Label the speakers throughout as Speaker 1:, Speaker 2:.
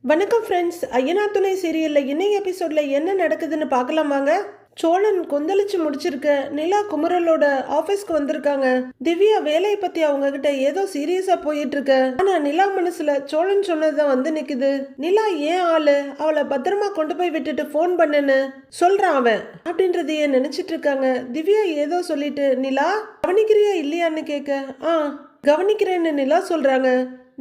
Speaker 1: வணக்கம் ஃப்ரெண்ட்ஸ். ஐயனார் துணை சீரியலில் இன்னைக்கு எபிசோடில் என்ன நடக்குதுன்னு பார்க்கலாம் வாங்க. சோழன் கொந்தளிச்சு முடிச்சிருக்க நிலா குமரலோட ஆஃபீஸ்க்கு வந்திருக்காங்க. திவ்யா வேலையை பற்றி அவங்க கிட்ட ஏதோ சீரியஸாக போயிட்டு இருக்கு. ஆனால் நிலா மனசுல சோழன் சொன்னதுதான் வந்து நிற்குது. நிலா ஏன் ஆளு அவளை பத்திரமா கொண்டு போய் விட்டுட்டு ஃபோன் பண்ணுன்னு சொல்றான் அவன் அப்படின்றதையே நினைச்சிட்டு இருக்காங்க. திவ்யா ஏதோ சொல்லிட்டு நிலா கவனிக்கிறியா இல்லையான்னு கேட்க கவனிக்கிறேன்னு நிலா சொல்றாங்க.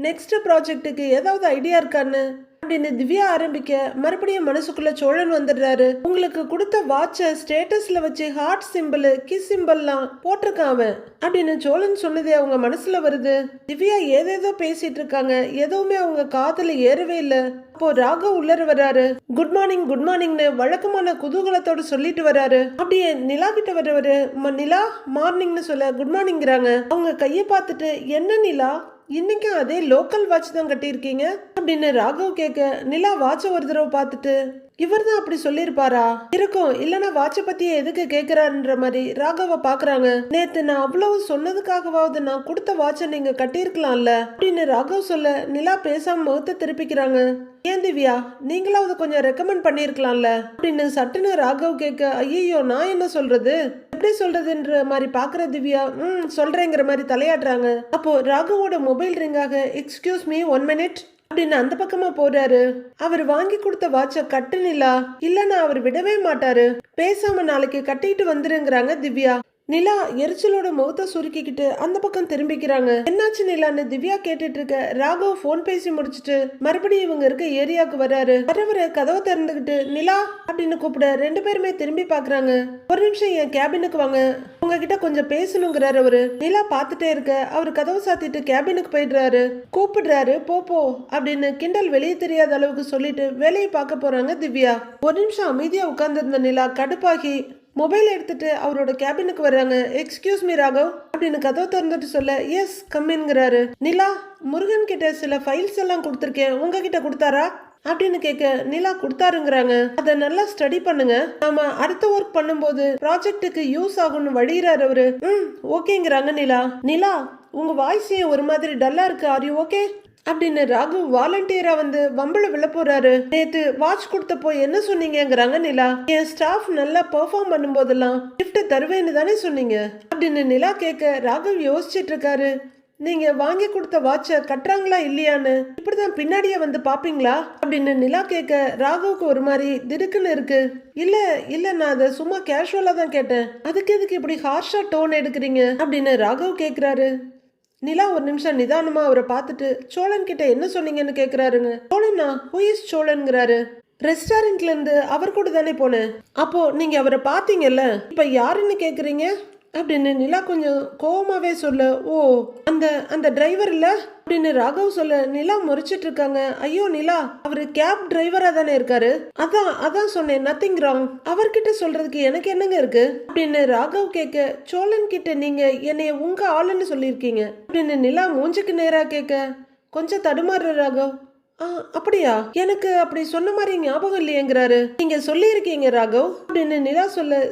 Speaker 1: நெக்ஸ்ட் ப்ராஜெக்ட்டுக்கு ஏதாவது ஐடியா இருக்கான்னு அப்படின்னு திவ்யா ஆரம்பிக்க மறுபடியும் மனசுக்குள்ள சோழன் வந்துடுறாரு. உங்களுக்கு கொடுத்த வாட்சை ஸ்டேட்டஸ்ல வச்சு ஹார்ட் சிம்பிள் கிஸ் சிம்பிள்லாம் போட்டிருக்கான் அவன் அப்படின்னு சோழன் சொன்னதே அவங்க மனசுல வருது. திவ்யா ஏதேதோ பேசிட்டு இருக்காங்க, எதுவுமே அவங்க காதுல ஏறவே இல்லை. அப்போ ராகவ் உள்ளர வர்றாரு. குட் மார்னிங் குட் மார்னிங்னு வழக்கமான குதூகலத்தோடு சொல்லிட்டு வர்றாரு. அப்படியே நிலா கிட்ட வர்றவரு நிலா மார்னிங்னு சொல்ல குட் மார்னிங்கிறாங்க. அவங்க கையை பார்த்துட்டு என்ன நிலா இன்னைக்கும் அதே லோக்கல் வாட்ச் தான் கட்டியிருக்கீங்க அப்படின்னு ராகவ் கேட்க நிலா வாட்சை ஒரு தடவை பார்த்துட்டு இவர் தான் அப்படி சொல்லியிருப்பாரா இருக்கும், இல்லைன்னா வாட்சை பத்தியே எதுக்கு கேட்கிறாருன்ற மாதிரி ராகவ பாக்குறாங்க. நேத்து நான் அவ்வளவு சொன்னதுக்காகவாவது நான் கொடுத்த வாட்சை நீங்க கட்டியிருக்கலாம்ல அப்படின்னு ராகவ் சொல்ல நிலா பேசாம முகத்தை திருப்பிக்கிறாங்க. ஏன் திவ்யா நீங்களாவது கொஞ்சம் ரெக்கமெண்ட் பண்ணிருக்கலாம்ல அப்படின்னு சட்டுன்னு ராகவ் கேட்க ஐயோ நான் என்ன சொல்றது எப்படி சொல்றதுன்ற மாதிரி பாக்குற திவ்யா சொல்றேங்கிற மாதிரி தலையாடுறாங்க. அப்போ ராகவோட மொபைல் ரிங்காக எக்ஸ்கியூஸ் மீ 1 minute அப்படின்னு அந்த பக்கமா போறாரு. அவர் வாங்கி கொடுத்த வாட்ச கட்டு நிலா இல்லன்னா அவர் விடவே மாட்டாரு, பேசாம நாளைக்கு கட்டிட்டு வந்துருங்கிறாங்க திவ்யா. நிலா எரிச்சலோட முகத்தை சுருக்கிக்கிட்டு அந்த பக்கம் திரும்பிக்கிறாங்க. என்னாச்சு நிலான்னு திவ்யா கேட்டுட்டு இருக்க ராகவ் போன் பேசி முடிச்சுட்டு மறுபடியும் இவங்க இருக்க ஏரியாவுக்கு வராரு. வரவர கதவை திறந்துகிட்டு நிலா அப்படின்னு கூப்பிட 2 பேருமே திரும்பி பாக்குறாங்க. ஒரு நிமிஷம் என் கேபினுக்கு வாங்க, உங்ககிட்ட கொஞ்சம் பேசணுங்கிறாரு அவரு. நிலா பாத்துட்டே இருக்க அவரு கதவை சாத்திட்டு கேபினுக்கு போயிடுறாரு. கூப்பிடுறாரு போ போ அப்படின்னு கிண்டல் வெளியே தெரியாத அளவுக்கு சொல்லிட்டு வேலையை பார்க்க போறாங்க திவ்யா. ஒரு நிமிஷம் அமைதியா உட்கார்ந்துருந்த நிலா கடுப்பாகி மொபைல் எடுத்துட்டு அவரோட கேபினுக்கு வர்றாங்க. எக்ஸ்கியூஸ் மீ ராகவ் அப்படின்னு கதவை திறந்துட்டு சொல்ல எஸ் கம்மின்ங்கிறாரு. நிலா முருகன் கிட்ட சில ஃபைல்ஸ் எல்லாம் கொடுத்துருக்கேன், உங்ககிட்ட கொடுத்தாரா அப்படின்னு கேட்க நிலா கொடுத்தாருங்கிறாங்க. அதை நல்லா ஸ்டடி பண்ணுங்க, நாம அடுத்த ஒர்க் பண்ணும்போது ப்ராஜெக்டுக்கு யூஸ் ஆகும்னு வழிகிறாரு அவரு. ஓகேங்கிறாங்க நிலா. நிலா உங்க வாய்ஸ் ஏன் ஒரு மாதிரி டல்லா இருக்கு, ஆர் யூ ஓகே அப்படின்னு ராகு வாலண்டியரா வந்து வம்பள விழ போறாரு. நேத்து வாட்ச் கொடுத்தப்போ என்ன சொன்னீங்கிறாங்க நிலா. என் ஸ்டாஃப் நல்லா பெர்ஃபார்ம் பண்ணும் போதெல்லாம் கிஃப்ட் தருவேன்னு தானே சொன்னீங்க அப்படின்னு நிலா கேட்க ராகவ் யோசிச்சுட்டு இருக்காரு. நீங்க வாங்கி கொடுத்த வாட்ச கட்டுறாங்களா இல்லையான்னு இப்படிதான் பின்னாடியே வந்து பாப்பீங்களா அப்படின்னு நிலா கேட்க ராகவுக்கு ஒரு மாதிரி திடுக்குன்னு இருக்கு. இல்ல நான் அதை சும்மா கேஷுவலா தான் கேட்டேன், அதுக்கு எதுக்கு இப்படி ஹார்ஷா டோன் எடுக்கிறீங்க அப்படின்னு ராகவ் கேட்கிறாரு. நிலா ஒரு நிமிஷம் நிதானமா அவரை பார்த்துட்டு சோழன் கிட்ட என்ன சொன்னீங்கன்னு கேக்குறாருங்க. சோழனா ஹூ இஸ் சோழன்ங்கிறாரு. ரெஸ்டாரண்ட்ல இருந்து அவர் கூட தானே போனேன், அப்போ நீங்க அவரை பாத்தீங்கல்ல, இப்ப யாருன்னு கேக்குறீங்க அப்படின்னு நிலா கொஞ்சம் கோவமாவே சொல்ல ஓ அந்த டிரைவர் இல்ல அப்படின்னு ராகவ் சொல்ல நிலா முறைச்சிட்டு இருக்காங்க. ஐயோ நிலா அவரு கேப் டிரைவரா தானே இருக்காரு, அதான் சொன்னேன், நத்திங் ராங், அவர்கிட்ட சொல்றதுக்கு எனக்கு என்னங்க இருக்கு அப்படின்னு ராகவ் கேட்க சோழன் கிட்ட நீங்க என்னைய உங்க ஆளுன்னு சொல்லியிருக்கீங்க அப்படின்னு நிலா மூஞ்சுக்கு நேரா கேட்க கொஞ்சம் தடுமாறுற ராகவ். அப்படியா, எனக்கு அப்படி சொன்ன மாதிரி ஞாபகம் இல்லையேங்கிறாரு. நீங்க சொல்லி இருக்கீங்க ராகவ் அப்படின்னு நிலா சொல்ல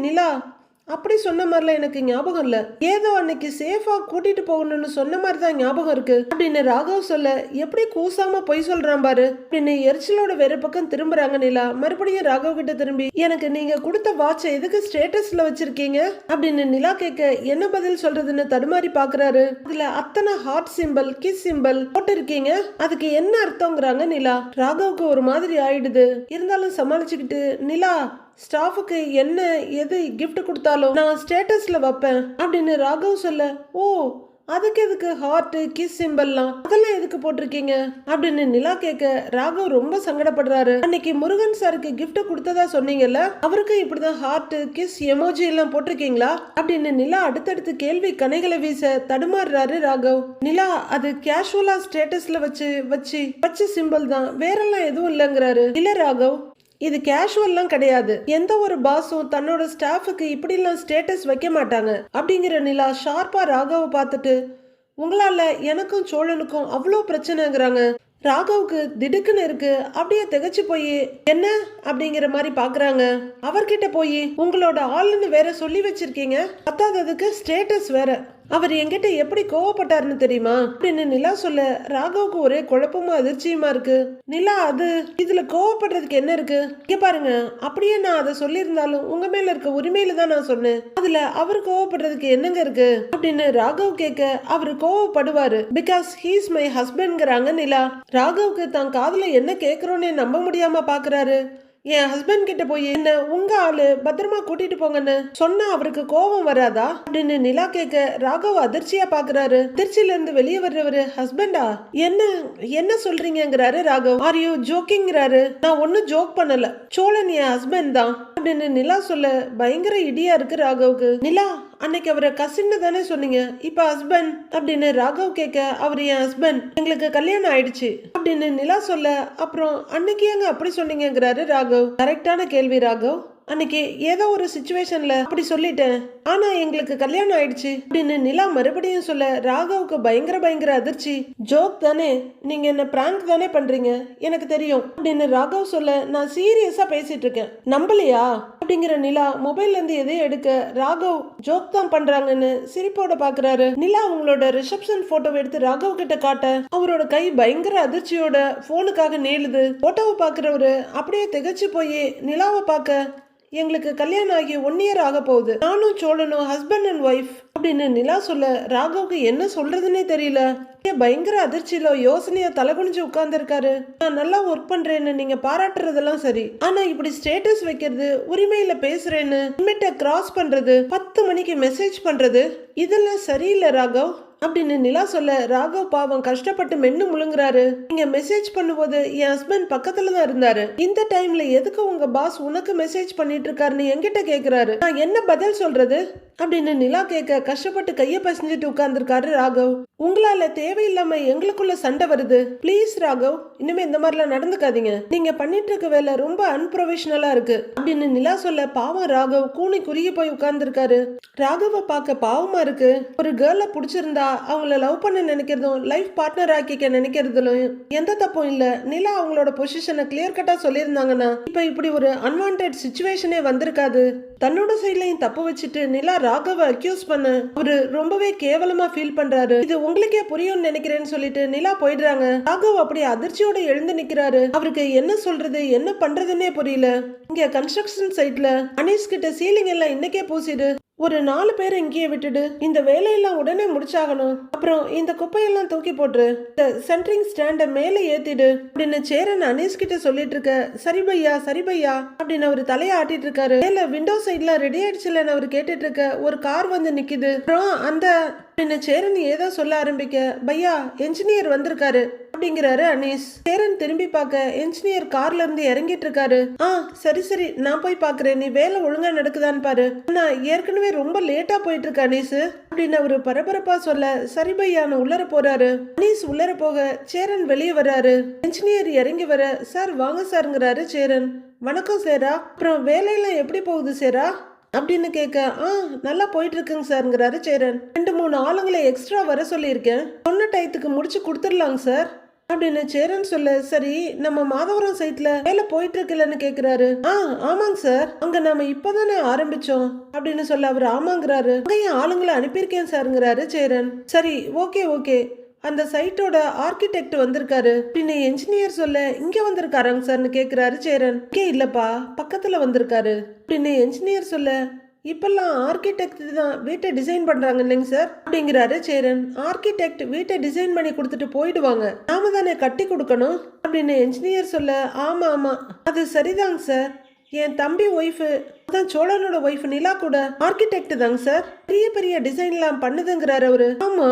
Speaker 1: நிலா அப்படி சொன்ன மாதிரிலாம் எனக்கு ஞாபகம் இல்ல, ஏதோ அன்னைக்கு சேஃபா கூட்டிட்டு போகணும்னு சொன்ன மாதிரி தான் ஞாபகம் இருக்கு அப்படின்னு ராகவ் சொல்ல எப்படி கூசாம பொய் சொல்றான் பாரு அப்படின்னு எரிச்சலோட வேற பக்கம் திரும்புறாங்க நிலா. மறுபடியும் ராகவ் கிட்ட திரும்பி எனக்கு நீங்க கொடுத்த வாட்சை எதுக்கு ஸ்டேட்டஸ்ல வச்சிருக்கீங்க அப்படின்னு நிலா கேட்க என்ன பதில் சொல்றதுன்னு தடுமாறி பாக்குறாரு. அதுல அத்தனை ஹார்ட் சிம்பிள் கிஸ் சிம்பிள் போட்டு இருக்கீங்க, அதுக்கு என்ன அர்த்தங்கிறாங்க நிலா. ராகவுக்கு ஒரு மாதிரி ஆயிடுது, இருந்தாலும் சமாளிச்சுக்கிட்டு நிலா ஸ்டாஃபுக்கு என்ன எது கிஃப்ட் கொடுத்தாலும் நான் ஸ்டேட்டஸ்ல வைப்பேன் அப்படின்னு ராகவ் சொல்ல ஓ அதுக்கு எதுக்கு ஹார்ட் கிஸ் சிம்பிள்லாம் அதெல்லாம் எதுக்கு போட்டிருக்கீங்க அப்படின்னு நிலா கேட்க ராகவ் ரொம்ப சங்கடப்படுறாரு. அன்னைக்கு முருகன் சாருக்கு கிஃப்ட் கொடுத்ததா சொன்னீங்கல்ல, அவருக்கு இப்படிதான் ஹார்ட் கிஸ் எமோஜி எல்லாம் போட்டிருக்கீங்களா அப்படின்னு நிலா அடுத்தடுத்து கேள்வி கணைகளை வீச தடுமாறுறாரு ராகவ். நிலா அது கேஷுவலா ஸ்டேட்டஸ்ல வச்சு சிம்பிள் தான், வேறெல்லாம் எதுவும் இல்லைங்கிறாரு. இல்ல ராகவ் இது கேஷுவல்லாம் கிடையாது, எந்த ஒரு பாஸும் தன்னோட ஸ்டாஃபுக்கு இப்படிலாம் ஸ்டேட்டஸ் வைக்க மாட்டாங்க அப்படிங்கிற நிலா ஷார்ப்பா ராகவை பார்த்துட்டு உங்களால எனக்கும் சோழனுக்கும் அவ்வளோ பிரச்சனைங்கிறாங்க. ராகவுக்கு திடுக்குன்னு இருக்கு, அப்படியே திகச்சு போய் என்ன அப்படிங்கிற மாதிரி பாக்குறாங்க. அவர்கிட்ட போய் உங்களோட ஆளுன்னு வேற சொல்லி வச்சிருக்கீங்க, பத்தாததுக்கு ஸ்டேட்டஸ் வேற, அவர் என்கிட்ட எப்படி கோவப்பட்டாருன்னு தெரியுமா அப்படின்னு நிலா சொல்ல ராகவுக்கு ஒரே குழப்பமும் அதிர்ச்சியுமா இருக்கு. நிலா அது இதுல கோவப்படுறதுக்கு என்ன இருக்கு? இங்க பாருங்க, அப்படியே நான் அதை சொல்லியிருந்தாலும் உங்க மேல இருக்க உரிமையில தான் நான் சொன்னேன். அதுல அவர் கோவப்படுறதுக்கு என்னங்க இருக்கு அப்படின்னு ராகவ் கேட்க அவரு கோவப்படுவாரு. பிகாஸ் ஹீஸ் மை ஹஸ்பண்ட்ங்கிறாங்க நிலா. ராகவுக்கு தான் காதுல என்ன கேக்குறோன்னு நம்ப முடியாம பாக்குறாரு. என் ஹஸ்பண்ட் கிட்ட போய் என்ன உங்க ஆளு பத்திரமா கூட்டிட்டு போங்கன்னு சொன்னா அவருக்கு கோபம் வராதா அப்படின்னு நிலா கேட்க ராகவ் அதிர்ச்சியா பாக்குறாரு. அதிர்ச்சியில இருந்து வெளியே வர்றவரு ஹஸ்பண்டா என்ன என்ன சொல்றீங்கிறாரு ராகவ். ஆர் யூ ஜோக்கிங்கிறாரு. நான் ஒன்னும் ஜோக் பண்ணல, சோழன் என் ஹஸ்பண்ட் தான் அப்படின்னு நிலா சொல்ல பயங்கர இடியா இருக்கு ராகவுக்கு. நிலா, அன்னைக்கு அவரை கசின்னு தானே சொன்னீங்க, இப்ப ஹஸ்பண்ட் அப்படின்னு ராகவ் கேட்க அவர் என் ஹஸ்பண்ட், எங்களுக்கு கல்யாணம் ஆயிடுச்சு அப்படின்னு நிலா சொல்ல அப்புறம் அன்னைக்கு ஏங்க அப்படி சொன்னீங்கிறாரு ராகவ். கரெக்டான கேள்வி ராகவ். அன்னைக்கு ஏதோ ஒரு சிச்சுவேஷன்ல அப்படி சொல்லிட்டேன், ஆனா எங்களுக்கு கல்யாணம் ஆயிடுச்சு அப்படின்னு நிலா மறுபடியும் சொல்ல ராகவுக்கு பயங்கர அதிர்ச்சி. ஜோக் தானே, நீங்க என்ன பிராங்க் தானே பண்றீங்க, எனக்கு தெரியும் அப்படின்னு ராகவ் சொல்ல நான் சீரியஸா பேசிட்டு இருக்கேன், நம்பலையா அப்படிங்கிற நிலா மொபைல்ல இருந்து எதையும் எடுக்க ராகவ் ஜோக் தான் பண்றாங்கன்னு சிரிப்போட பாக்குறாரு. நிலா அவங்களோட ரிசப்ஷன் போட்டோவை எடுத்து ராகவ் கிட்ட காட்ட அவரோட கை பயங்கர அதிர்ச்சியோட போனுக்காக நீளுது. போட்டோவை பாக்குறவரு அப்படியே திகச்சு போய் நிலாவை பார்க்க எங்களுக்கு கல்யாணம் ஆகி 1 இயர் ஆக போகுது, நானும் சோழனும் ஹஸ்பண்ட் அண்ட் ஒய்ஃப் அப்படின்னு நிலா சொல்ல ராகவுக்கு என்ன சொல்றதுன்னே தெரியல. பயங்கர அதிர்ச்சியில யோசனையா தலைகுனிஞ்சு உட்கார்ந்து இருக்காரு. நான் நல்லா ஒர்க் பண்றேன்னு நீங்க பாராட்டுறதெல்லாம் சரி, ஆனா இப்படி ஸ்டேட்டஸ் வைக்கிறது, உரிமையில பேசுறேன்னு லிமிட்டை கிராஸ் பண்றது, 10 மணிக்கு மெசேஜ் பண்றது, இதெல்லாம் சரியில்லை ராகவ் அப்படின்னு நிலா சொல்ல ராகவ் பாவம் கஷ்டப்பட்டு மென்னு முழுங்குறாரு. நீங்க மெசேஜ் பண்ணும்போது என் ஹஸ்பண்ட் பக்கத்துல தான் இருந்தாரு, இந்த டைம்ல எதுக்கு உங்க பாஸ் உனக்கு மெசேஜ் பண்ணிட்டு இருக்காருன்னு என்கிட்ட கேக்குறாரு, நான் என்ன பதில் சொல்றது அப்படின்னு நிலா கேட்க கஷ்டப்பட்டு கைய பசஞ்சிட்டு உட்கார்ந்துருக்காரு ராகவ். உங்களால தேவையில்லாம எங்களுக்குள்ள சண்டை வருது, பிளீஸ் ராகவ் இனிமே இந்த மாதிரிலாம் நடந்துக்காதீங்க, நீங்க பண்ணிட்டு இருக்க வேலை ரொம்ப அன்ப்ரொஃபஷனலா இருக்கு அப்படின்னு நிலா சொல்ல பாவம் ராகவ் கூனி குறுகி போய் உட்கார்ந்துருக்காரு. ராகவ பார்க்க பாவமா இருக்கு. ஒரு கேர்ள பிடிச்சிருந்தா அவங்கள லவ் பண்ண நினைக்கிறதும் லைஃப் பார்ட்னர் ஆக்கிக்க நினைக்கிறதுலும் எந்த தப்பும் இல்ல. நிலா அவங்களோட பொசிஷனை கிளியர் கட்டா சொல்லியிருந்தாங்கன்னா இப்ப இப்படி ஒரு அன்வான்டட் சிச்சுவேஷனே வந்திருக்காது. தன்னோட சைட்லயும் தப்பு வச்சுட்டு நிலா ராகவ அக்யூஸ் பண்ண அவரு ரொம்பவே கேவலமா ஃபீல் பண்றாரு. இது உங்களுக்கே புரியும்னு நினைக்கிறேன்னு சொல்லிட்டு நிலா போயிடுறாங்க. ராகவ் அப்படி அதிர்ச்சியோட எழுந்து நிக்கிறாரு. அவருக்கு என்ன சொல்றது என்ன பண்றதுன்னே புரியல. இங்க கன்ஸ்ட்ரக்ஷன் சைட்ல அனீஸ் கிட்ட சீலிங் எல்லாம் இன்னைக்கே பூசிடு, ஒரு 4 பேர் இங்கேயே விட்டுடு, இந்த வேலையெல்லாம் உடனே முடிச்சாகணும், அப்புறம் இந்த குப்பையெல்லாம் தூக்கி போட்டுரு, இந்த சென்ட்ரிங் ஸ்டாண்ட மேலே ஏத்திடு அப்படின்னு சேரன் அனீஸ் கிட்ட சொல்லிட்டு இருக்க. சரி பையா அப்படின்னு அவர் தலையை ஆட்டிட்டு இருக்காரு. மேல விண்டோ சைட்லாம் ரெடி ஆயிடுச்சுலன்னு அவர் கேட்டுட்டு இருக்க. ஒரு கார் வந்து நிக்குது. அப்புறம் அந்த அப்படின்னு சேரன் ஏதோ சொல்ல ஆரம்பிக்க, பையா என்ஜினியர் வந்திருக்காரு அப்படிங்கிறாரு அனீஸ். சேரன் திரும்பி பார்க்க என்ஜினியர் கார்ல இருந்து இறங்கிட்டு இருக்காரு. சரி நான் போய் பாக்குறேன், நீ வேலை ஒழுங்கா நடக்குதான்னு பாரு, நான் ஏற்கனவே ரொம்ப லேட்டா போயிட்டு இருக்க அனீஸ் அப்படின்னு அவரு பரபரப்பா சொல்ல சரி பையான்னு உள்ளர போறாரு. அனீஸ் உள்ளர போக சேரன் வெளியே வர்றாரு. என்ஜினியர் இறங்கி வர சார் வாங்க சாருங்கிறாரு சேரன். வணக்கம் சேரா, அப்புறம் வேலையெல்லாம் எப்படி போகுது சேரா அப்படின்னு கேட்க நல்லா போயிட்டு இருக்குங்க சார்ங்கிறாரு சேரன். 2-3 ஆளுங்களை எக்ஸ்ட்ரா வர சொல்லியிருக்கேன், சொன்ன டயத்துக்கு முடிச்சு கொடுத்துடலாங்க சார் அப்படின்னு சேரன் சொல்ல. சரி நம்ம மாதவரம் சைட்ல வேலை போயிட்டு இருக்குல்லன்னு கேக்குறாரு. ஆமாங்க சார், அங்க நாம இப்பதானே ஆரம்பிச்சோம் அப்படின்னு சொல்ல அவர் ஆமாங்கிறாரு. அங்கேயும் ஆளுங்களை அனுப்பியிருக்கேன் சாருங்கிறாரு சேரன். சரி ஓகே அந்த சைட்டோட ஆர்கிடெக்ட் வந்திருக்காரு அப்படின்னு என்ஜினியர் சொல்ல. இங்க வந்திருக்காராங்க சார்னு கேக்குறாரு சேரன். இங்கே இல்லப்பா பக்கத்துல வந்திருக்காரு அப்படின்னு என்ஜினியர் சொல்ல. இப்பெல்லாம் ஆர்கிடெக்ட் தான் வீட்டை டிசைன் பண்றாங்க இல்லைங்க சார் அப்படிங்கிறாரு சேரன். ஆர்கிடெக்ட் வீட்டை டிசைன் பண்ணி கொடுத்துட்டு போயிடுவாங்க, நாம தானே கட்டி கொடுக்கணும் அப்படின்னு என்ஜினியர் சொல்ல. ஆமா அது சரிதாங்க சார், என் தம்பி ஒய்ஃபு அதான் சோழனோட ஒய்ஃப் நிலா கூட ஆர்கிடெக்ட் தாங்க சார், பெரிய டிசைன்லாம் பண்ணுதுங்கிறாரு அவரு. ஆமா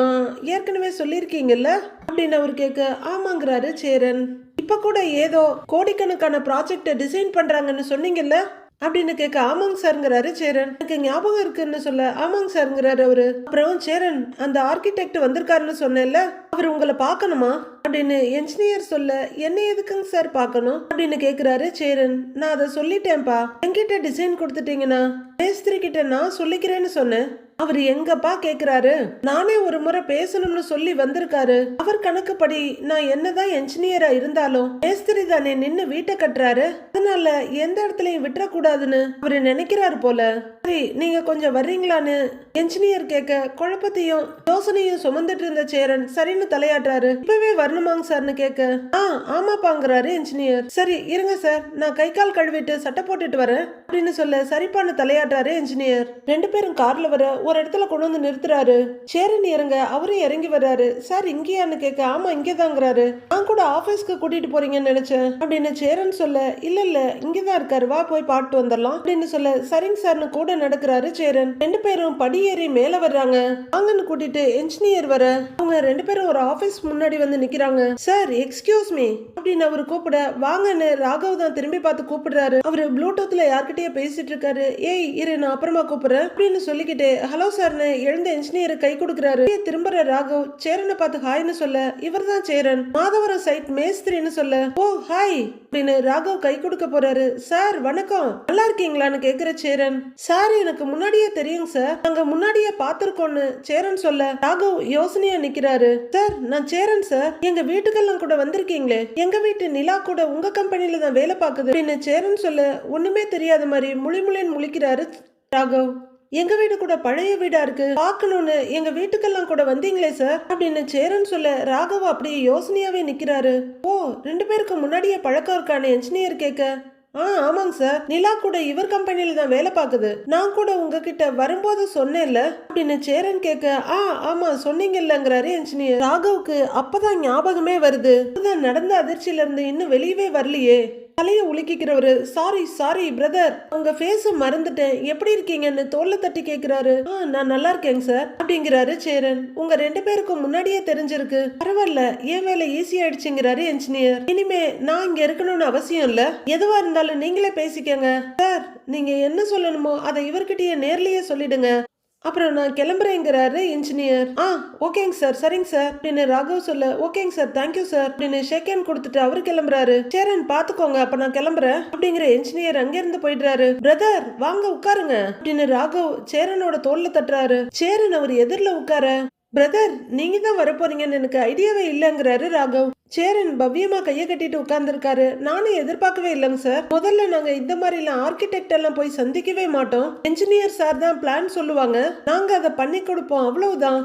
Speaker 1: ஏற்கனவே சொல்லியிருக்கீங்கல்ல அப்படின்னு அவர் கேட்க. ஆமாங்கிறாரு சேரன். இப்ப கூட ஏதோ கோடிக்கணக்கான ப்ராஜெக்ட டிசைன் பண்றாங்கன்னு சொன்னீங்கல்ல அப்படின்னு கேட்க. ஆமாங்க சார்ங்கிறாரு சேரன். எனக்கு ஞாபகம் இருக்குன்னு சொல்ல. ஆமாங்க சார்ங்கிறாரு அவரு. அப்புறம் சேரன் அந்த ஆர்கிடெக்ட் வந்திருக்காருன்னு சொன்னேன்ல, அவர் உங்களை பார்க்கணுமா அப்படின்னு என்ஜினியர் சொல்ல. என்ன எதுக்குங்க சார் பார்க்கணும் அப்படின்னு கேக்குறாரு சேரன். நான் அதை சொல்லிட்டேன்ப்பா, என்கிட்ட டிசைன் கொடுத்துட்டீங்கன்னா மேஸ்திரி கிட்ட நான் சொல்லிக்கிறேன்னு சொன்னேன், அவர் எங்கப்பா கேக்குறாரு? நானே ஒரு முறை பேசணும்னு சொல்லி வந்திருக்காரு. அவர் கணக்குப்படி நான் என்னதான் என்ஜினியரா இருந்தாலும் மேஸ்திரி தானே நின்னு வீட்டை கட்டுறாரு. அதனால எந்த இடத்துலயும் விட்டுறக்கூடாதுன்னு அவரு நினைக்கிறாரு போல. சரி, நீங்க கொஞ்சம் வர்றீங்களான்னு என்ஜினியர் கேட்க குழப்பத்தையும் யோசனையும் சுமந்துட்டு இருந்த சேரன் சரின்னு தலையாட்டுறாரு. இப்பவே வரணுமாங்க சார்னு கேட்க ஆமாப்பாங்கிறாரு என்ஜினியர். சரி இருங்க சார், நான் கை கால் கழுவிட்டு சட்டை போட்டுட்டு வரேன் அப்படின்னு சொல்ல சரிப்பான்னு தலையாட்டுறாரு என்ஜினியர். ரெண்டு பேரும் கார்ல வர ஒரு இடத்துல கொண்டு வந்து நிறுத்துறாரு. சேரன் இறங்க அவரும் இறங்கி வர்றாரு. சார் இங்கேயான்னு கேட்க ஆமா இங்கேதாங்கிறாரு. நான் கூட ஆபீஸ்க்கு கூட்டிட்டு போறீங்கன்னு நினைச்சேன் அப்படின்னு சேரன் சொல்ல இல்ல இங்கதான் இருக்காரு, வா போய் பாட்டு வந்துடலாம் அப்படின்னு சொல்ல சரிங்க சார்னு கூட நடக்கிறாரு சேரன். ரெண்டு பேரும் படி ஏறி மேல வர்றாங்க. வாங்கன்னு கூட்டிட்டு என்ஜினியர் வர அவங்க ரெண்டு பேரும் ஒரு ஆபீஸ் முன்னாடி வந்து நிக்கிறாங்க. சார் எக்ஸ்கியூஸ் மீ அப்படின்னு அவரு கூப்பிட வாங்கன்னு ராகவ் தான் திரும்பி பார்த்து கூப்பிடுறாரு. அவரு ப்ளூடூத்ல யார்கிட்டயே பேசிட்டு இருக்காரு. ஏய் இரு நான் அப்புறமா கூப்பிடுறேன் அப்படின்னு சொல்லிக்கிட்டு ஹலோ சார்னு எழுந்த என்ஜினியர் கை கொடுக்குறாரு. திரும்புற ராகவ் சேரனை பார்த்து ஹாய்னு சொல்ல இவர் தான் சேரன், மாதவரம் சைட் மேஸ்திரின்னு சொல்ல ஓ ஹாய் அப்படின்னு ராகவ் கை கொடுக்க போறாரு. சார் வணக்கம், நல்லா இருக்கீங்களான்னு கேக்குற சேரன். சார் எனக்கு முன்னாடியே தெரியும் சார், நாங்க முன்னாடியே பாத்திருக்கோம்னு சேரன் சொல்ல ராகவ் யோசனையா நிக்கிறாரு. சார் நான் சேரன் சார், எங்க வீட்டுக்கெல்லாம் கூட வந்திருக்கீங்களே, எங்க வீட்டு நிலா கூட உங்க கம்பெனில தான் வேலை பார்க்குது அப்படின்னு சேரன் சொல்ல ஒண்ணுமே தெரியாத மாதிரி முழிமுழின்னு முழிக்கிறாரு ராகவ். எங்க வீடு கூட பழைய வீடா இருக்கு, பாக்கணும்னு எங்க வீட்டுக்கெல்லாம் கூட வந்தீங்களே சார் அப்படின்னு சேரன் சொல்ல ராகவ் அப்படியே யோசனையாவே நிக்கிறாரு. ஓ ரெண்டு பேருக்கு முன்னாடியே பழக்கம் இருக்கான என்ஜினியர் கேட்க ஆமாங்க சார், நிலா கூட இவர் கம்பெனில தான் வேலை பார்க்குது, நான் கூட உங்ககிட்ட வரும்போது சொன்னேன்ல அப்படின்னு சேரன் கேட்க ஆமா சொன்னீங்கல்லங்கிறாரு என்ஜினியர். ராகவுக்கு அப்பதான் ஞாபகமே வருது, நடந்த அதிர்ச்சியில இருந்து இன்னும் வெளியவே வரலையே. தலைய உலுக்கிக்கிறவரு சாரி பிரதர், உங்க ஃபேஸ மறந்துட்டேன், எப்படி இருக்கீங்கன்னு தோல்ல தட்டி கேக்குறாரு. நான் நல்லா இருக்கேங்க சார் அப்படிங்கிறாரு சேரன். உங்க ரெண்டு பேருக்கும் முன்னாடியே தெரிஞ்சிருக்கு, பரவாயில்ல என் வேலை ஈஸி ஆயிடுச்சுங்கிறாரு என்ஜினியர். இனிமே நான் இங்க இருக்கணும்னு அவசியம் இல்ல, எதுவா இருந்தாலும் நீங்களே பேசிக்கங்க. சார் நீங்க என்ன சொல்லணுமோ அதை இவர்கிட்டயே நேர்லயே சொல்லிடுங்க, அப்புறம் நான் கிளம்புறேங்கிறாரு இன்ஜினியர். ஓகேங்க சார், சரிங்க சார் அப்படின்னு ராகவ் சொல்ல ஓகேங்க சார் தேங்க்யூ சார் அப்படின்னு ஷேக் ஹேண்ட் கொடுத்துட்டு அவரு கிளம்புறாரு. சேரன் பாத்துக்கோங்க அப்ப நான் கிளம்புறேன் அப்படிங்கிற இன்ஜினியர் அங்கிருந்து போயிடுறாரு. பிரதர் வாங்க உட்காருங்க அப்படின்னு ராகவ் சேரனோட தோல்ல தட்டுறாரு. சேரன் அவர் எதிரில உட்கார பிரதர் நீங்க தான் வரப்போறீங்கன்னு எனக்கு ஐடியாவே இல்லைங்கிறாரு ராகவ். சேரன் பவ்யமா கைய கட்டிட்டு உட்கார்ந்துருக்காரு. நானும் எதிர்பார்க்கவே இல்லைங்க சார், முதல்ல நாங்க இந்த மாதிரி எல்லாம் ஆர்கிடெக்ட் எல்லாம் போய் சந்திக்கவே மாட்டோம், என்ஜினியர் சார் தான் பிளான் சொல்லுவாங்க, நாங்க அதை பண்ணி கொடுப்போம் அவ்வளவுதான்.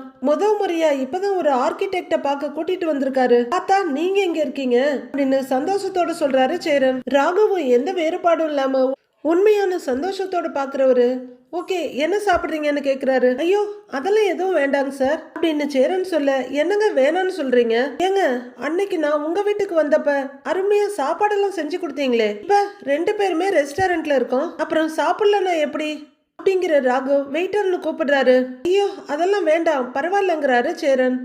Speaker 1: முறையா இப்பதான் ஒரு ஆர்கிடெக்ட பார்க்க கூட்டிட்டு வந்திருக்காரு, பார்த்தா நீங்க எங்க இருக்கீங்க அப்படின்னு சந்தோஷத்தோட சொல்றாரு சேரன். ராகவும் எந்த வேறுபாடும் இல்லாம உண்மையான சந்தோஷத்தோட பாக்குறவரு ஓகே என்ன சாப்பிடுறீங்கன்னு கேக்குறாரு. ஐயோ அதெல்லாம் எதுவும் வேண்டாங்க சார் அப்படின்னு சேரன் சொல்ல என்னங்க வேணான்னு சொல்றீங்க, ஏங்க அன்னைக்கு நான் உங்க வீட்டுக்கு வந்தப்ப அருமையா சாப்பாடெல்லாம் செஞ்சு கொடுத்தீங்களே, இப்ப ரெண்டு பேருமே ரெஸ்டாரண்ட்ல இருக்கோம், அப்புறம் சாப்பிடலன்னா எப்படி அப்படிங்கிற ராகவ் வெயிட்டர்னு கூப்பிடுறாரு. ஐயோ அதெல்லாம் வேண்டாம் பரவாயில்லங்கிறாரு சேரன்.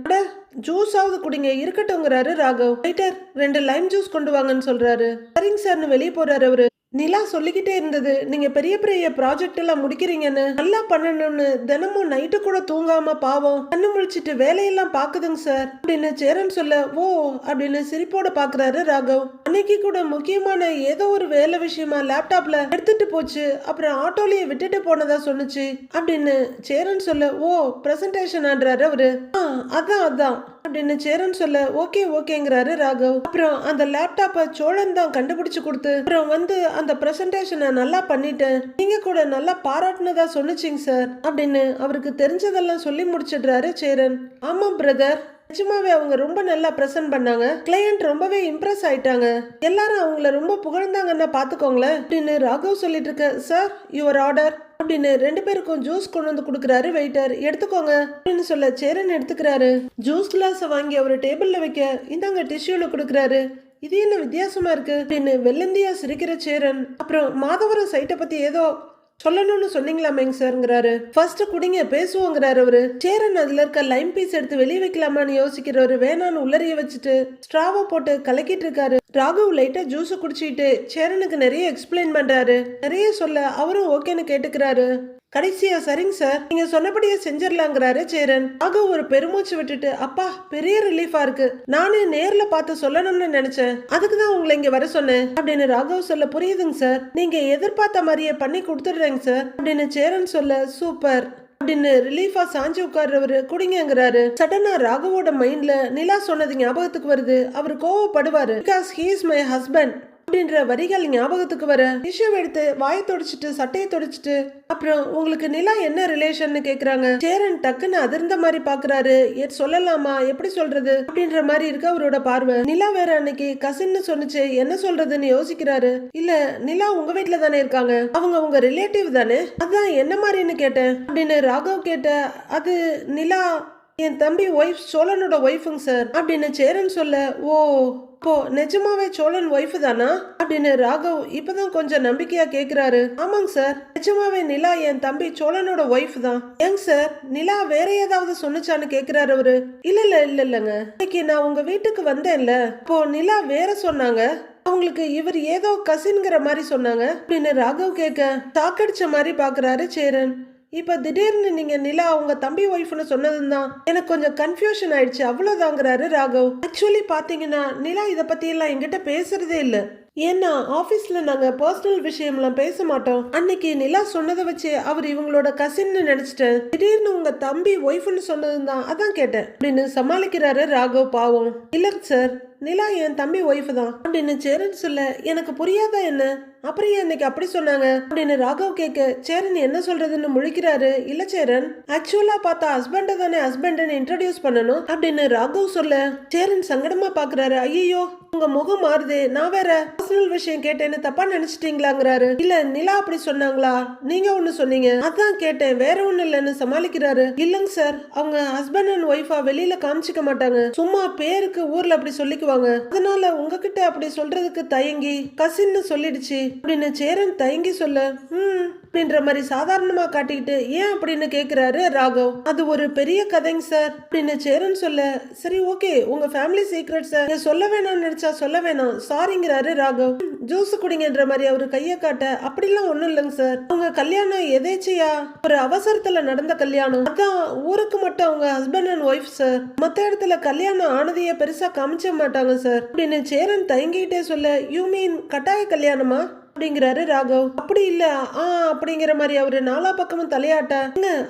Speaker 1: ஜூஸாவது குடிங்க இருக்கட்டும்ங்கிறாரு ராகவ். வெயிட்டர் 2 லைம் ஜூஸ் கொண்டு வாங்கன்னு சொல்றாரு. சரிங்க சார்னு வெளியே போறாரு அவரு. நிலா சொல்லிக்கிட்டே இருந்தது நீங்க பெரிய பெரிய ப்ராஜெக்ட் எல்லாம் முடிக்கிறீங்கன்னு, நல்லா பண்ணணும்னு தினமும் நைட்டு கூட தூங்காம பாவம் கண்ணு முழிச்சிட்டு வேலையெல்லாம் பாக்குதுங்க சார் அப்படின்னு சேரன் சொல்ல ஓ அப்படின்னு சிரிப்போட பாக்குறாரு ராகவ். அன்னைக்கு கூட முக்கியமான ஏதோ ஒரு வேலை விஷயமா லேப்டாப்ல எடுத்துட்டு போச்சு, அப்புறம் ஆட்டோலயே விட்டுட்டு போனதா சொன்னுச்சு அப்படின்னு சேரன் சொல்ல ஓ பிரசன்டேஷன் ஆடுறாரு அவரு. அதான் அப்படின்னு சேரன் சொல்ல ஓகேங்கிறாரு ராகவ். அப்புறம் அந்த லேப்டாப்பை சோழன் தான் கண்டுபிடிச்சு கொடுத்து அப்புறம் வந்து அந்த பிரசன்டேஷனை நல்லா பண்ணிட்டேன், நீங்க கூட நல்லா பாராட்டினதா சொன்னுச்சிங்க சார் அப்படின்னு அவருக்கு தெரிஞ்சதெல்லாம் சொல்லி முடிச்சிடுறாரு சேரன். ஆமா பிரதர் நிஜமாவே அவங்க ரொம்ப நல்லா பிரசன்ட் பண்ணாங்க, கிளையண்ட் ரொம்பவே இம்ப்ரெஸ் ஆயிட்டாங்க, எல்லாரும் அவங்கள ரொம்ப புகழ்ந்தாங்கன்னா பாத்துக்கோங்களேன் அப்படின்னு ராகவ் சொல்லிட்டு இருக்க. சார் யுவர் ஆர்டர் அப்படின்னு ரெண்டு பேருக்கும் ஜூஸ் கொண்டு வந்து கொடுக்குறாரு வெயிட்டர். எடுத்துக்கோங்க அப்படின்னு சொல்ல சேரன் எடுத்துக்கிறாரு. ஜூஸ் கிளாஸை வாங்கி அவர் டேபிள்ல வைக்க இந்தாங்க டிஷ்யூல கொடுக்குறாரு. இது என்ன வித்தியாசமா இருக்கு அப்படின்னு வெள்ளந்தியா சிரிக்கிற சேரன். அப்புறம் மாதவரம் சைட்டை பத்தி ஏதோ சொல்லணும்னு சொன்னீங்களாமேங்க சார்ங்கிறாரு. ஃபர்ஸ்ட் குடிங்க பேசுவோங்கிறாரு அவரு. சேரன் அதுல இருக்க லைம் பீஸ் எடுத்து வெளியே வைக்கலாமான்னு யோசிக்கிறவரு வேணான்னு உள்ளறைய வச்சுட்டு ஸ்ட்ராவை போட்டு கலக்கிட்டு இருக்காரு. ராகவ் லைட்டா ஜூஸ் குடிச்சிட்டு சேரனுக்கு நிறைய எக்ஸ்பிளைன் பண்றாரு. நிறைய சொல்ல அவரும் ஓகேன்னு கேட்டுக்கிறாரு. கடைசியா சரிங்க சார் நீங்க சொன்னபடியே செஞ்சிடலாங்கிறாரு சேரன். ஆக ஒரு பெருமூச்சு விட்டுட்டு அப்பா பெரிய ரிலீஃபா இருக்கு, நானே நேர்ல பார்த்து சொல்லணும்னு நினைச்சேன், அதுக்குதான் உங்களை இங்க வர சொன்னேன் அப்படின்னு ராகவ் சொல்ல புரியுதுங்க சார், நீங்க எதிர்பார்த்த மாதிரியே பண்ணி கொடுத்துடுறேங்க சார் அப்படின்னு சேரன் சொல்ல சூப்பர் அப்படின்னு ரிலீஃபா சாஞ்சு உட்கார்றவரு குடிங்கிறாரு. சடனா ராகவோட மைண்ட்ல நிலா சொன்னது ஞாபகத்துக்கு வருது. அவர் கோவப்படுவாரு. Because he is my husband அப்படின்ற வரிகள் ஞாபகத்துக்கு வர டிஷ்யூ எடுத்து வாயை தொடச்சிட்டு சட்டையை தொடச்சிட்டு அப்புறம் உங்களுக்கு நிலா என்ன ரிலேஷன் கேக்குறாங்க. சேரன் டக்குன்னு அதிர்ந்த மாதிரி பாக்குறாரு. சொல்லலாமா, எப்படி சொல்றது அப்படின்ற மாதிரி இருக்கு அவரோட பார்வை. நிலா வேற அன்னைக்கு கசின்னு சொன்னுச்சு, என்ன சொல்றதுன்னு யோசிக்கிறாரு. இல்ல நிலா உங்க வீட்டுல தானே இருக்காங்க, அவங்க உங்க ரிலேட்டிவ் தானே, அதான் என்ன மாதிரின்னு கேட்டேன் அப்படின்னு ராகவ் கேட்ட. அது நிலா என் தம்பி ஒய்ஃப் சோழனோட ஒய்ஃபுங்க சார் அப்படின்னு சேரன் சொல்ல. ஓ, அப்போ நிஜமாவே சோழன் ஒய்ஃப் தானா அப்படின்னு ராகவ் இப்பதான் கொஞ்சம் நம்பிக்கையா கேக்குறாரு. ஆமாங்க சார், நிஜமாவே நிலா என் தம்பி சோழனோட ஒய்ஃப் தான். ஏங்க சார், நிலா வேற ஏதாவது சொன்னுச்சான்னு கேக்குறாரு அவரு. இல்லங்க, இன்னைக்கு நான் உங்க வீட்டுக்கு வந்தேன்ல, அப்போ நிலா வேற சொன்னாங்க, அவங்களுக்கு இவர் ஏதோ கசின்ங்கிற மாதிரி சொன்னாங்க அப்படின்னு ராகவ் கேட்க தாக்கடிச்ச மாதிரி பாக்குறாரு சேரன். இப்ப திடீர்னு நீங்க நிலா உங்க தம்பி ஒய்ஃப்னு சொன்னதுதான் எனக்கு கொஞ்சம் கன்ஃபியூஷன் ஆயிடுச்சு, அவ்வளவுதாங்கிறாரு ராகவ். ஆக்சுவலி பாத்தீங்கன்னா நிலா இத பத்தி எல்லாம் என்கிட்ட பேசுறதே இல்ல. ஏன்னா ஆபீஸ்ல நாங்க பர்சனல் விஷயம்லாம் பேச மாட்டோம். அன்னைக்கு நிலா சொன்னதை வச்சு அவர் இவங்களோட கசின்னு நினைச்சிட்டேன். திடீர்னு உங்க தம்பி ஒய்ஃப்னு சொன்னதுதான் அதான் கேட்டேன் அப்படின்னு சமாளிக்கிறாரு ராகவ். பாவம். இல்ல சார், நிலா என் தம்பி ஒய்ஃப் தான் அப்படின்னு சேரன் சொல்ல. எனக்கு புரியாதா என்ன, அப்புறம் இன்னைக்கு அப்படி சொன்னாங்க அப்படின்னு ராகவ் கேட்க சேரன் என்ன சொல்றதுன்னு முழிக்கிறாரு. இல்ல சேரன், ஆக்சுவலா பார்த்தா ஹஸ்பண்ட தானே ஹஸ்பண்ட்னு இன்ட்ரோடியூஸ் பண்ணணும் அப்படின்னு ராகவ் சொல்ல சேரன் சங்கடமா பாக்குறாரு. ஐயோ உங்க முகம் மாறுதே, நான் வேற பர்சனல் விஷயம் கேட்டேன்னு தப்பா நினைச்சிட்டீங்களாங்கிறாரு. இல்ல நிலா அப்படி சொன்னாங்களா, நீங்க ஒண்ணு சொன்னீங்க அதான் கேட்டேன், வேற ஒண்ணு இல்லன்னு சமாளிக்கிறாரு. இல்லங்க சார், அவங்க ஹஸ்பண்ட் அண்ட் ஒய்ஃபா வெளியில காமிச்சிக்க மாட்டாங்க, சும்மா பேருக்கு ஊர்ல அப்படி சொல்லிக்குவாங்க, அதனால உங்ககிட்ட அப்படி சொல்றதுக்கு தயங்கி கசின்னு சொல்லிடுச்சு அப்படின்னு சேரன் தயங்கி சொல்ல. அப்படின்ற மாதிரி சாதாரணமா காட்டிக்கிட்டு ஏன் அப்படின்னு கேக்குறாரு ராகவ். அது ஒரு பெரிய கதைங்க சார் அப்படின்னு சேரன் சொல்ல. சரி ஓகே, உங்க ஃபேமிலி சீக்ரெட் சார், சொல்ல வேணாம்னு நினைச்சா சொல்ல வேணாம், சாரிங்கிறாரு ராகவ். ஜூஸ் குடிங்கன்ற மாதிரி அவரு கைய காட்ட. அப்படிலாம் ஒண்ணும் இல்லைங்க சார், அவங்க கல்யாணம் எதேச்சியா ஒரு அவசரத்துல நடந்த கல்யாணம், அதான் ஊருக்கு மட்டும் அவங்க ஹஸ்பண்ட் அண்ட் ஒய்ஃப் சார், மத்த இடத்துல கல்யாணம் ஆனதையே பெருசா காமிச்ச மாட்டாங்க சார் அப்படின்னு சேரன் தயங்கிட்டே சொல்ல. யூ மீன் கட்டாய கல்யாணமா அப்படிங்கிறாரு ராகவ். அப்படி இல்ல அப்படிங்கிற மாதிரி அவரு நாலா பக்கமும் தலையாட்ட.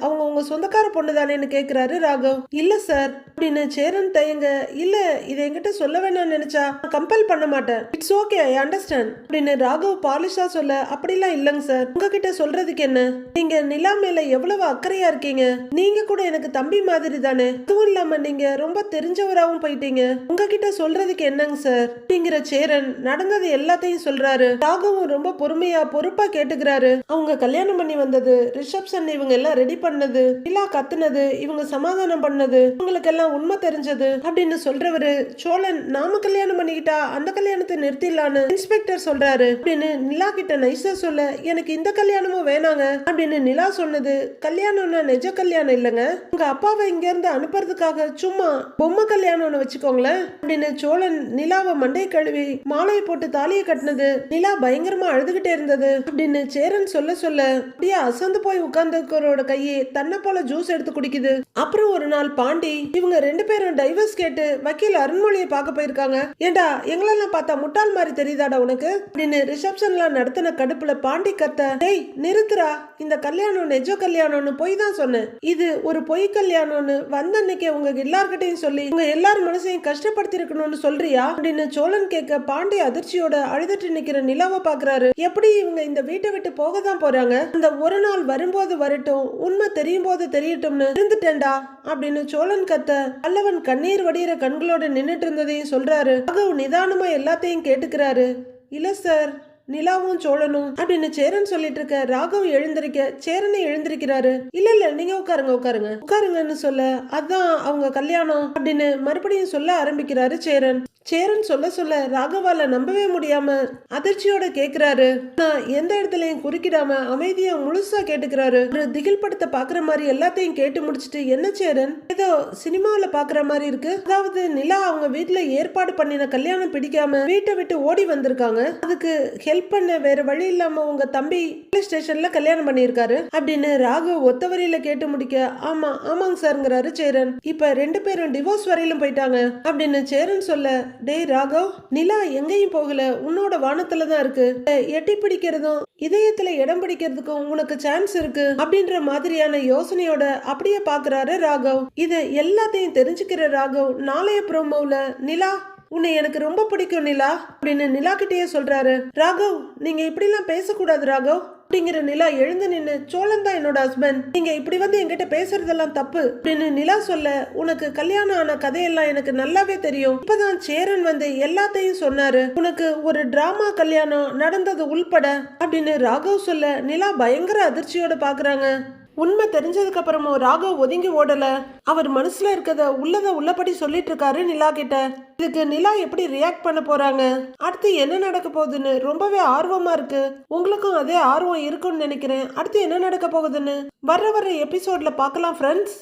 Speaker 1: அவங்க உங்க சொந்தக்கார பொண்ணு தானேன்னு கேக்குறாரு ராகவ். இல்ல சார் அப்படின்னு சேரன் தயங்க. இல்ல இதை என்கிட்ட சொல்ல வேணாம்னு நினைச்சா கம்பல் பண்ண மாட்டேன், இட்ஸ் ஓகே ஐ அண்டர்ஸ்டாண்ட் அப்படின்னு ராகவ் பாலிஷா சொல்ல. அப்படிலாம் இல்லங்க சார், உங்ககிட்ட சொல்றதுக்கு என்ன, நீங்க நிலா மேல எவ்வளவு அக்கறையா இருக்கீங்க, நீங்க கூட எனக்கு தம்பி மாதிரி தானே, அதுவும் இல்லாம நீங்க ரொம்ப தெரிஞ்சவராகவும் போயிட்டீங்க, உங்ககிட்ட சொல்றதுக்கு என்னங்க சார் அப்படிங்கிற சேரன் நடந்தது எல்லாத்தையும் சொல்றாரு. ராகவும் ரொம்ப பொறுமையா பொறுப்பா கேட்டுக்கிறாரு. அவங்க கல்யாணம் பண்ணி வந்தது, ரிசப்ஷன் இவங்க எல்லாம் ரெடி பண்ணது, நிலா கத்துனது, இவங்க சமாதானம் பண்ணது, உங்களுக்கு எல்லாம் உண்மை தெரிஞ்சது அப்படின்னு சொல்றவரு. சோழன் நாம கல்யாணம் பண்ணிக்கிட்டா அந்த கல்யாணத்தை நிறுத்திடலான்னு இன்ஸ்பெக்டர் சொல்றாரு அப்படின்னு நிலா கிட்ட நைஸா சொல்ல. எனக்கு இந்த கல்யாணமும் வேணாங்க அப்படின்னு நிலா சொன்னது. கல்யாணம்னா நிஜ கல்யாணம் இல்லைங்க, உங்க அப்பாவை இங்க இருந்து அனுப்புறதுக்காக சும்மா பொம்மை கல்யாணம்னு வச்சுக்கோங்களேன் அப்படின்னு சோழன் நிலாவை மண்டை கழுவி மாலையை போட்டு தாலியை கட்டினது. நிலா பயங்கரமா அழுதுகிட்டே இருந்தது அப்படின்னு சேரன் சொல்ல அப்படியே அசந்து போய் உட்கார்ந்தவரோட கையே தன்னை போல ஜூஸ் எடுத்து குடிக்குது. அப்புறம் ஒரு நாள் பாண்டி இவங்க ரெண்டு பேரும் டைவர்ஸ் கேட்டு வக்கீல் அருண்மொழியை பார்க்க போயிருக்காங்க. ஏண்டா எங்களெல்லாம் பார்த்தா முட்டாள் மாதிரி தெரியுதாடா உனக்கு அப்படின்னு ரிசப்ஷன்லாம் நடத்தின கடுப்புல பாண்டி கத்த. டேய் நிறுத்துறா, இந்த கல்யாணம் நெஜ கல்யாணம்னு பொய் தான் சொன்னேன், இது ஒரு பொய் கல்யாணம்னு வந்த அன்னைக்கு உங்க எல்லார்கிட்டையும் சொல்லி உங்க எல்லார் மனசையும் கஷ்டப்படுத்தி இருக்கணும்னு சொல்றியா அப்படின்னு சோழன் கேட்க பாண்டி அதிர்ச்சியோட அழுதுட்டு நிக்கிற நிலாவை பாக்குறாரு. எப்படி இவங்க இந்த வீட்டை விட்டு போக தான் போறாங்க, அந்த ஒரு நாள் வரும்போது வரட்டும், உண்மை தெரியும் போது தெரியட்டும்னு இருந்துட்டேன்டா அப்படின்னு சோழன் கத்த. அல்லவன் கண்ணீர் வடிகிற கண்களோட நின்னுட்டு இருந்ததையும் சொல்றாரு. நிதானமா எல்லாத்தையும் கேட்டுக்கிறாரு. இல்ல சார், நிலாவும் சோழனும் அப்படின்னு சேரன் சொல்லிட்டு இருக்க. ராகவ் எழுந்திருக்க சேரனை எழுந்திருக்கிறாரு. இல்ல நீங்க உட்காருங்கன்னு சொல்ல. அதான் அவங்க கல்யாணம் அப்படின்னு மறுபடியும் சொல்ல ஆரம்பிக்கிறாரு சேரன். சேரன் சொல்ல ராகவால நம்பவே முடியாம அதிர்ச்சியோட கேக்குறாரு. நான் எந்த இடத்துலயும் குறுக்கிடாம அமைதியா முழுசா கேட்டுக்கிறாரு. ஒரு திகில் படத்தை பாக்குற மாதிரி எல்லாத்தையும் கேட்டு முடிச்சிட்டு, என்ன சேரன் ஏதோ சினிமாவில பாக்குற மாதிரி இருக்கு, அதாவது நிலா அவங்க வீட்டுல ஏற்பாடு பண்ணின கல்யாணம் பிடிக்காம வீட்டை விட்டு ஓடி வந்திருக்காங்க, அதுக்கு ஹெல்ப் பண்ண வேற வழி இல்லாம உங்க தம்பி ஸ்டேஷன்ல கல்யாணம் பண்ணிருக்காரு அப்படின்னு ராகவ் ஒத்த வரியில கேட்டு முடிக்க. ஆமாங்க சார்ங்கிறாரு சேரன். இப்ப ரெண்டு பேரும் டிவோர்ஸ் வரையிலும் போயிட்டாங்க அப்படின்னு சேரன் சொல்ல. டேய் ராகவ், நிலா எங்கேயும் போகல, உன்னோட வானத்துல தான் இருக்கு. எட்டி பிடிக்கிறதும் இதயத்துல இடம் பிடிக்கிறதுக்கும் உனக்கு சான்ஸ் இருக்கு அப்படின்ற மாதிரியான யோசனையோட அப்படியே பாக்குறாரு ராகவ். இத எல்லாத்தையும் தெரிஞ்சுக்கிற ராகவ் நாளைய ப்ரோமோல நிலா உன்னை எனக்கு ரொம்ப பிடிக்கும் நிலா அப்படின்னு நிலா கிட்டேயே சொல்றாரு. ராகவ், நீங்க இப்படிலாம் பேசக்கூடாது ராகவ் அப்படிங்கிற நிலா எழுந்து நின்னு, சோழன் தான் என்னோட ஹஸ்பண்ட், நீங்க இப்படி வந்து என்கிட்ட பேசுறதெல்லாம் தப்பு அப்படின்னு நிலா சொல்ல, உனக்கு கல்யாணம் ஆன கதையெல்லாம் எனக்கு நல்லாவே தெரியும். இப்பதான் சேரன் வந்து எல்லாத்தையும் சொன்னாரு, உனக்கு ஒரு டிராமா கல்யாணம் நடந்தது உள்பட அப்படின்னு ராகவ் சொல்ல, நிலா பயங்கர அதிர்ச்சியோட பாக்குறாங்க. உண்மை தெரிஞ்சதுக்கு அப்புறமும் ராகவ் ஒதுங்கி ஓடல. அவர் மனசுல இருக்கத உள்ளபடி சொல்லிட்டு இருக்காரு நிலா கிட்ட. இதுக்கு நிலா எப்படி ரியாக்ட் பண்ண போறாங்க, அடுத்து என்ன நடக்க போகுதுன்னு ரொம்பவே ஆர்வமா இருக்கு. உங்களுக்கும் அதே ஆர்வம் இருக்கும்னு நினைக்கிறேன். அடுத்து என்ன நடக்க போகுதுன்னு வர்ற எபிசோட்ல பார்க்கலாம் ஃப்ரெண்ட்ஸ்.